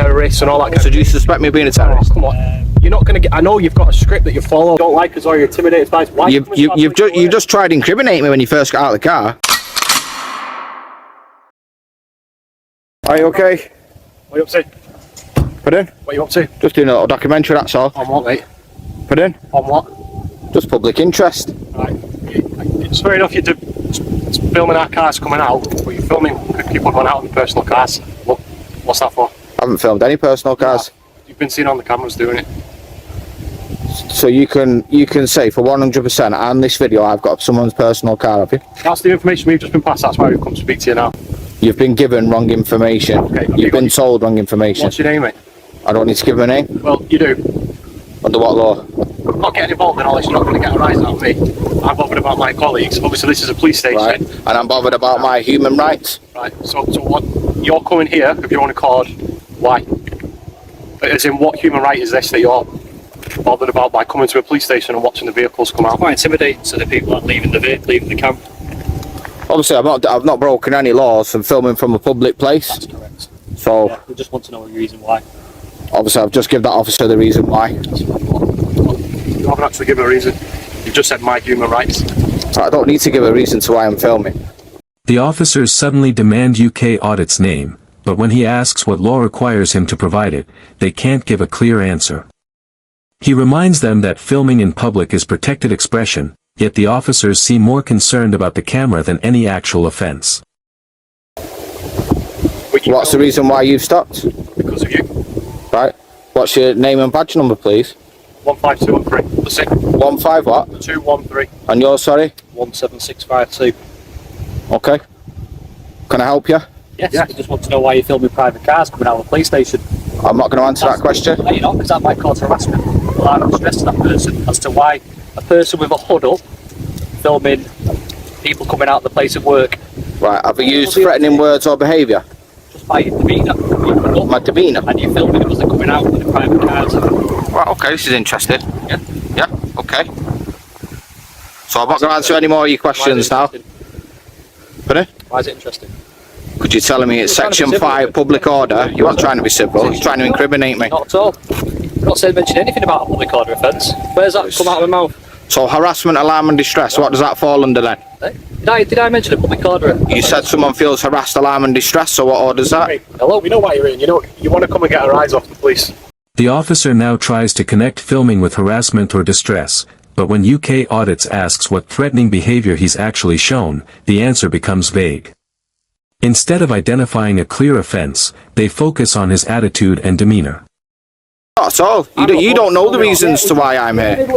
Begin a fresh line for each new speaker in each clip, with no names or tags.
terrorists and all that.
So do you suspect me of being a terrorist?
Oh, come on. You're not going to get... I know you've got a script that you follow. You don't like us or you're intimidated by us. Why
you just tried to incriminate me when you first got out of the car. Are you okay?
What are you up to?
Pardon?
What are you up to?
Just doing a little documentary, that's all.
On what, mate?
Pardon?
On what?
Just public interest.
Right. It's fair enough you do filming our cars coming out, but you're filming people going out in personal cars. What's that for?
I haven't filmed any personal cars.
You've been seen on the cameras doing it.
So you can say for 100% on this video I've got someone's personal car, have you?
That's the information we've just been passed. That's why we've come to speak to you now.
You've been given wrong information.
Okay,
You've been told wrong information.
What's your name, mate?
I don't need to give a name.
Well, you do.
Under what law?
I'm not getting involved in all this. You're not going to get a rise out of me. I'm bothered about my colleagues. Obviously, this is a police station.
Right. And I'm bothered about my human rights.
Right. So what? You're coming here of your own accord. Why? As in, what human right is this that you're bothered about by coming to a police station and watching the vehicles come out?
Quite intimidating to the people that leaving the camp.
Obviously, I've not broken any laws from filming from a public place.
That's correct.
So
Yeah, we just want to know the reason why.
obviously, I've just given that officer the reason why.
You haven't actually given a reason. You've just said my human rights.
So I don't need to give a reason to why I'm filming.
The officers suddenly demand UK Audit's name, but when he asks what law requires him to provide it, they can't give a clear answer. He reminds them that filming in public is protected expression, yet the officers seem more concerned about the camera than any actual offense.
What's the reason why you've stopped?
Because of you.
Right. What's your name and badge number, please?
15213. That's it.
15 what?
213.
And yours, sorry?
17652.
Okay. Can I help you?
Yes,
Yes.
we just want to know why you're filming private cars coming out of the police station.
I'm not going to answer that question.
No, you're not, because that might cause harassment. Well, I'm stressed to that person as to why a person with a huddle filming people coming out of the place of work.
Right. Have you used threatening words or behaviour?
Just by your demeanour.
My demeanour?
And you're filming them as they're coming out in the private cars.
Right, okay, this is interesting.
Yeah.
Yeah, okay. So I'm not going to answer any more of your questions now. Pardon?
Why is it interesting?
Could you tell me it's
You're trying to
section
be civil.
5 public order? You aren't trying to be civil, you're trying to incriminate me.
Not at all. You're not saying mention anything about a public order offence. Where's that come out of my mouth?
So harassment, alarm and distress, what does that fall under then?
Did I mention a public order?
You said someone feels harassed, alarm and distress, so what order's that?
Hello, we know why you're in. You want to come and get a rise off the police.
The officer now tries to connect filming with harassment or distress, but when UK Audits asks what threatening behavior he's actually shown, the answer becomes vague. Instead of identifying a clear offense, they focus on his attitude and demeanor.
Not at all. You don't know the reasons to why I'm here.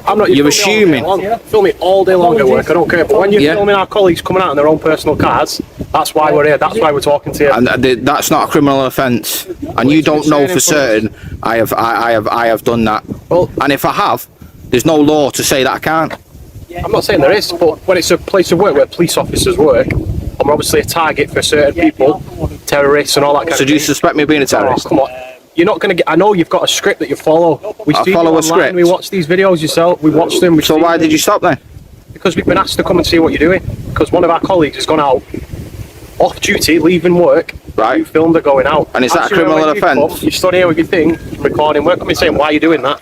I'm not.
You're assuming.
Film it all day long at work. I don't care. But when you're
Yeah.
filming our colleagues coming out in their own personal cars, that's why we're here. That's why we're talking to you.
And that's not a criminal offence. And you don't know for certain I have done that.
Well,
And if I have, there's no law to say that I can't.
I'm not saying there is, but when it's a place of work where police officers work, I'm obviously a target for certain people, terrorists and all that kind
So
of
do you
thing.
suspect me of being a terrorist?
Oh, come on. You're not going to get... I know you've got a script that you follow. We
I
see
follow
you
a
online,
script.
We watch these videos yourself. We watch them.
So why did you stop then?
Because we've been asked to come and see what you're doing. Because one of our colleagues has gone out off duty, leaving work.
Right.
You filmed her going out.
And is that a
Actually,
criminal
when you come,
offence?
You stood here with your thing, recording work. Come and saying, why are you doing that?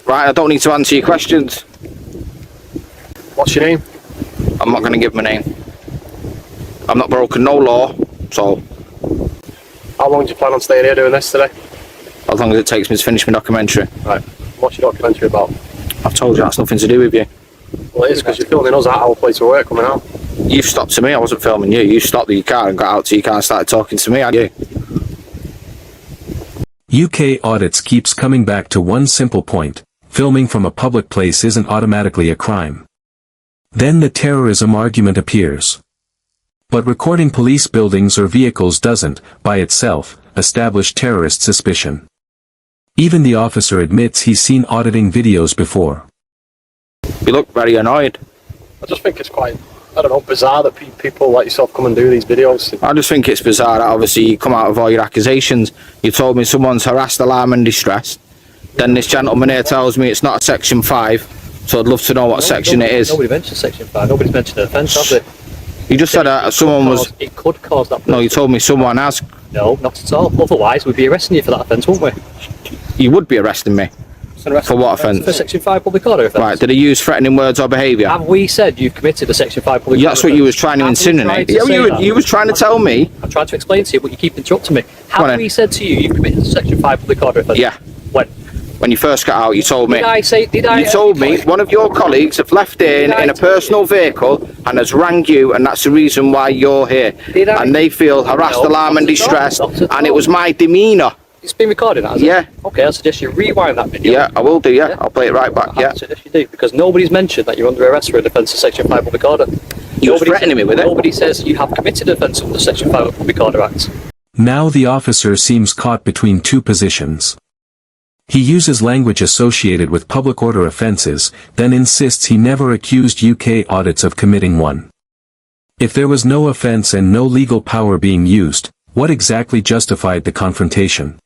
Right, I don't need to answer your questions.
What's your name?
I'm not going to give my name. I've not broken no law, so
How long do you plan on staying here doing this today?
as long as it takes me to finish my documentary.
Right. What's your documentary about?
I've told you that's nothing to do with you.
Well, it is because you're filming us at our place of work coming out.
You've stopped to me, I wasn't filming you. You stopped your car and got out to your car and started talking to me, hadn't you?
UK Audits keeps coming back to one simple point: filming from a public place isn't automatically a crime. Then the terrorism argument appears. But recording police buildings or vehicles doesn't, by itself, establish terrorist suspicion. Even the officer admits he's seen auditing videos before.
You look very annoyed.
I just think it's quite, I don't know, bizarre that people like yourself come and do these videos.
I just think it's bizarre that obviously you come out with all your accusations. You told me someone's harassed, alarm and distress. Then this gentleman here tells me it's not a section 5, so I'd love to know what section it is.
Nobody mentioned section 5. Nobody's mentioned an offence, has it?
You just said someone was...
It could cause that.
No, you told me someone has
No, not at all. Otherwise, we'd be arresting you for that offence, wouldn't we?
You would be arresting me. For what offence?
For Section 5 public order offence.
Right, did he use threatening words or behaviour?
Have we said you've committed a Section 5 public order
That's what you was trying to insinuate. Yeah, you was trying to tell me.
I'm trying to explain to you, but you keep interrupting me.
Go on
Have
then.
we said to you you've committed a Section 5 public order offence?
Yeah. When you first got out, you told me. You told me one of your colleagues have left in a personal vehicle and has rang you, and that's the reason why you're here. And they feel harassed, alarmed and distressed, and it was my demeanour.
It's been recorded, has it?
Yeah.
Okay, I suggest you rewind that video.
Yeah, I will do, yeah. I'll play it right back, yeah.
I suggest you do, because nobody's mentioned that you're under arrest for an offence of Section 5 public order.
You was threatening me with it.
Nobody says you have committed an offence under Section 5 of the Public Order Act.
Now the officer seems caught between two positions. He uses language associated with public order offences, then insists he never accused UK audits of committing one. If there was no offence and no legal power being used, what exactly justified the confrontation?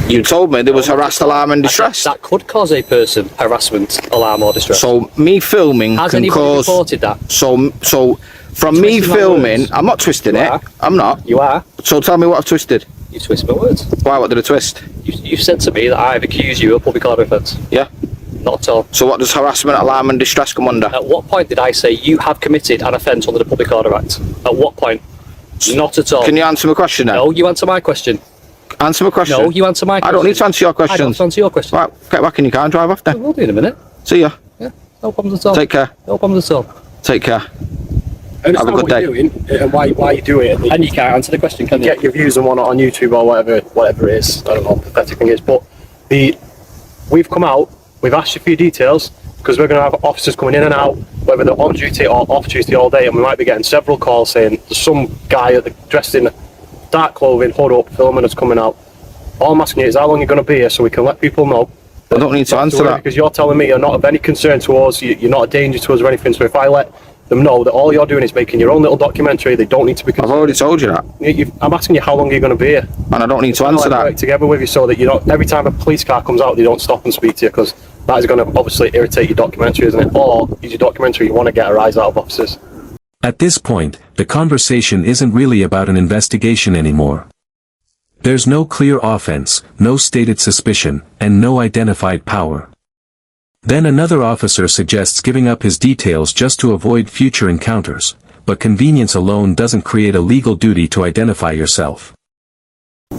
You told me there was harassed, alarm and distress.
That could cause a person harassment, alarm or distress.
So me filming
Has
can
anybody
cause...
reported that?
So from me
Twisting my
filming...
words.
I'm not twisting
You
it.
are.
I'm not.
You are.
So tell me what I've twisted.
You twist my words.
Why, what did I twist?
You said to me that I've accused you of public order offence.
Yeah.
Not at all.
So what does harassment, alarm and distress come under?
At what point did I say you have committed an offence under the Public Order Act? At what point? Not at all.
Can you answer my question then?
No, you answer my question.
Answer my question.
No, you answer my question.
I don't need to answer your
I don't
questions.
answer your question.
Right, get back in your car and drive off
I
then.
will do in a minute.
See ya.
Yeah, no problems at all.
Take care.
No problems at all.
Take care.
I understand
Have a good
what
day.
you're doing and why you do it.
And you can't answer the question, can you?
Get your views and whatnot on YouTube or whatever it is. I don't know what the pathetic thing is, but we've come out, we've asked you for your details because we're going to have officers coming in and out, whether they're on duty or off duty all day, and we might be getting several calls saying there's some guy dressed in dark clothing, hood up, filming us coming out. All I'm asking you is how long you're going to be here so we can let people know.
I don't need to answer that.
Because you're telling me you're not of any concern to us, you're not a danger to us or anything, so if I let them know that all you're doing is making your own little documentary, they don't need to be
I've already told you that.
I'm asking you how long you're going to be here.
And I don't need to answer
Work
that.
together with you so that you don't, every time a police car comes out, they don't stop and speak to you, because that is going to obviously irritate your documentary, isn't it? Or is your documentary you want to get a rise out of officers?
At this point, the conversation isn't really about an investigation anymore. There's no clear offense, no stated suspicion, and no identified power. Then another officer suggests giving up his details just to avoid future encounters, but convenience alone doesn't create a legal duty to identify yourself.
I'm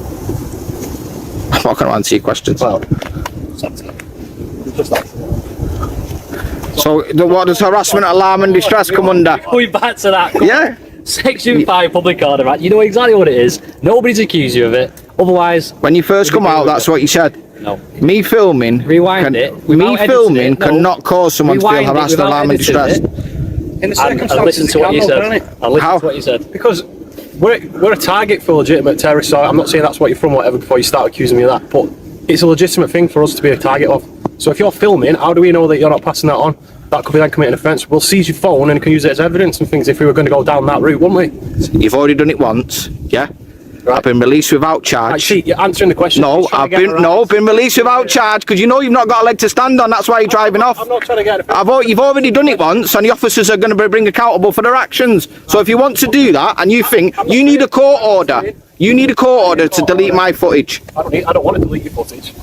not going to answer your questions.
Well,
So what does harassment, alarm and distress come under?
Going back to that.
Yeah.
Section 5 Public Order Act. You know exactly what it is. Nobody's accused you of it. Otherwise...
When you first come out, that's what you said.
No.
Me filming...
Rewind it.
Me filming cannot cause someone to feel
Rewind it
harassed,
without
alarm and
editing
distress.
in the
And listen to what you said. And listen
How?
to what you said.
Because we're a target for legitimate terrorists, so I'm not saying that's what you're from, whatever, before you start accusing me of that, but it's a legitimate thing for us to be a target of. So if you're filming, how do we know that you're not passing that on? That could be then committing offence. We'll seize your phone and can use it as evidence and things if we were going to go down that route, wouldn't we?
You've already done it once, yeah?
Right.
I've been released without charge.
I see, you're answering the question.
No, I've been released without charge because you know you've not got a leg to stand on. That's why you're driving off.
I'm not trying to get
You've already done it once, and the officers are going to be bring accountable for their actions. So if you want to do that, and you think you need a court order, you need a court order to delete my footage.
I don't want to delete your footage.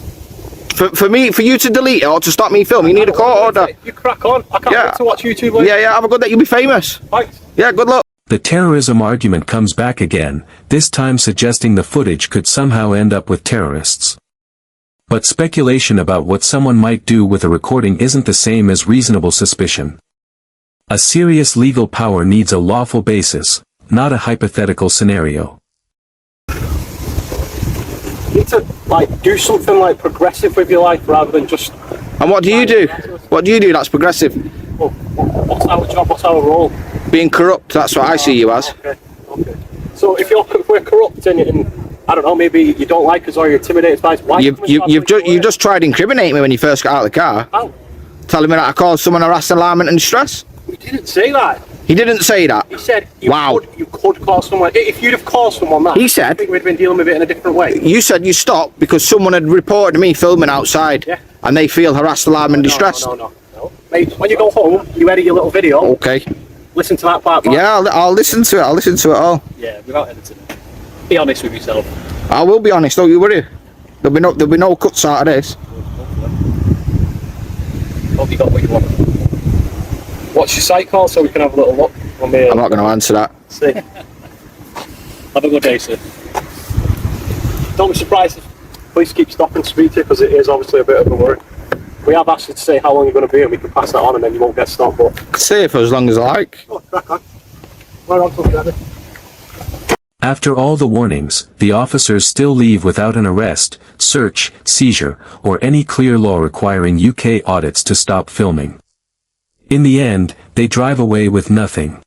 For you to delete it or to stop me filming, you need a court order.
You crack on. I can't wait to watch YouTube later.
Yeah, have a good day. You'll be famous.
Thanks.
Yeah, good luck.
The terrorism argument comes back again, this time suggesting the footage could somehow end up with terrorists. But speculation about what someone might do with a recording isn't the same as reasonable suspicion. A serious legal power needs a lawful basis, not a hypothetical scenario.
You need to do something progressive with your life rather than just.
And what do you do? What do you do that's progressive?
Well, what's our job? What's our role?
Being corrupt, that's what I see you as.
Okay. So if we're corrupt and I don't know, maybe you don't like us or you're intimidated by us, why?
You've just tried incriminating me when you first got out of the car.
How?
Telling me that I caused someone harassed, alarmment and distress.
We didn't say that.
He didn't say that.
He said you
Wow.
could call someone. If you'd have called someone that,
He said-
I think we'd have been dealing with it in a different way.
You said you stopped because someone had reported me filming outside,
Yeah.
and they feel harassed, alarmed and distressed.
No. Mate, when you go home, you edit your little video.
Okay.
Listen to that part.
Yeah, I'll listen to it. I'll listen to it all.
Yeah, without editing it. Be honest with yourself.
I will be honest, don't you worry. There'll be no cuts out of this.
Hope you got what you want.
What's your site called so we can have a little look?
I'm not going to answer that.
See.
Have a good day, sir.
Don't be surprised if police keep stopping to speak to you, because it is obviously a bit of a worry. We have asked you to say how long you're going to be, and we can pass that on, and then you won't get stopped. But
Stay for as long as I like.
oh, crack on. We're on to the
After all the warnings, the officers still leave without an arrest, search, seizure, or any clear law requiring UK audits to stop filming. In the end, they drive away with nothing.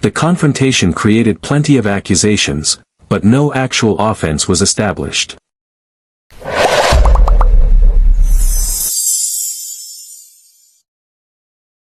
The confrontation created plenty of accusations, but no actual offense was established.